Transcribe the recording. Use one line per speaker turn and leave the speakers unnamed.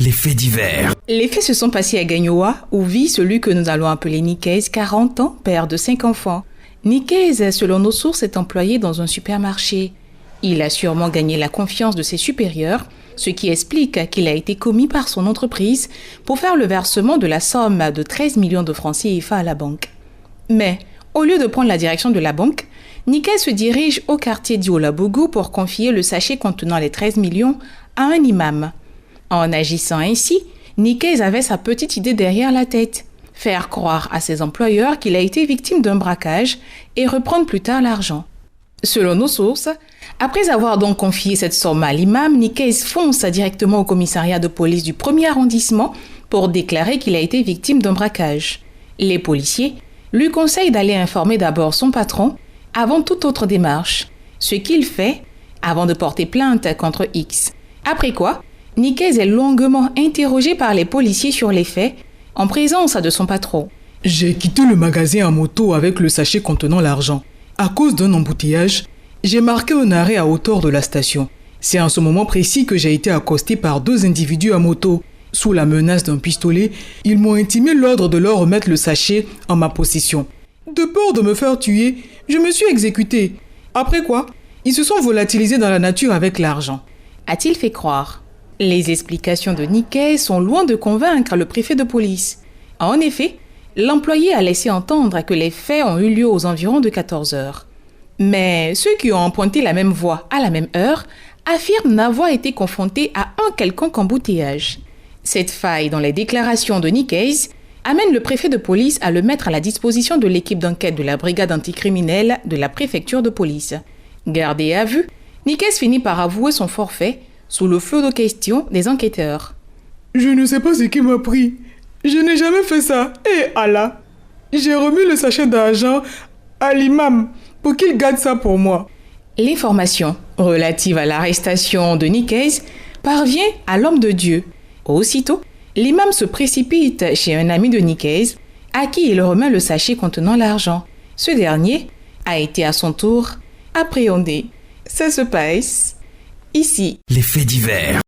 Les faits divers.
Les faits se sont passés à Gagnoa, où vit celui que nous allons appeler Nikez, 40 ans, père de 5 enfants. Nikez, selon nos sources, est employé dans un supermarché. Il a sûrement gagné la confiance de ses supérieurs, ce qui explique qu'il a été commis par son entreprise pour faire le versement de la somme de 13 millions de francs CFA à la banque. Mais, au lieu de prendre la direction de la banque, Nikez se dirige au quartier d'Iolabougou pour confier le sachet contenant les 13 millions à un imam. En agissant ainsi, Nikez avait sa petite idée derrière la tête, faire croire à ses employeurs qu'il a été victime d'un braquage et reprendre plus tard l'argent. Selon nos sources, après avoir donc confié cette somme à l'imam, Nikez fonce directement au commissariat de police du 1er arrondissement pour déclarer qu'il a été victime d'un braquage. Les policiers lui conseillent d'aller informer d'abord son patron avant toute autre démarche, ce qu'il fait avant de porter plainte contre X. Après quoi, Nikez est longuement interrogé par les policiers sur les faits en présence de son patron.
J'ai quitté le magasin en moto avec le sachet contenant l'argent. À cause d'un embouteillage, j'ai marqué un arrêt à hauteur de la station. C'est en ce moment précis que j'ai été accosté par 2 individus à moto. Sous la menace d'un pistolet, ils m'ont intimé l'ordre de leur remettre le sachet en ma possession. De peur de me faire tuer, je me suis exécuté. Après quoi, ils se sont volatilisés dans la nature avec l'argent.
A-t-il fait croire? Les explications de Nikez sont loin de convaincre le préfet de police. En effet, l'employé a laissé entendre que les faits ont eu lieu aux environs de 14 heures. Mais ceux qui ont emprunté la même voie à la même heure affirment n'avoir été confrontés à un quelconque embouteillage. Cette faille dans les déclarations de Nikez amène le préfet de police à le mettre à la disposition de l'équipe d'enquête de la brigade anticriminelle de la préfecture de police. Gardé à vue, Nikez finit par avouer son forfait sous le flot de questions des enquêteurs.
Je ne sais pas ce qui m'a pris. Je n'ai jamais fait ça. Et Allah, j'ai remis le sachet d'argent à l'imam pour qu'il garde ça pour moi.
L'information relative à l'arrestation de Nikez parvient à l'homme de Dieu. Aussitôt, l'imam se précipite chez un ami de Nikez à qui il remet le sachet contenant l'argent. Ce dernier a été à son tour appréhendé. Ça se passe ici.
Les faits divers.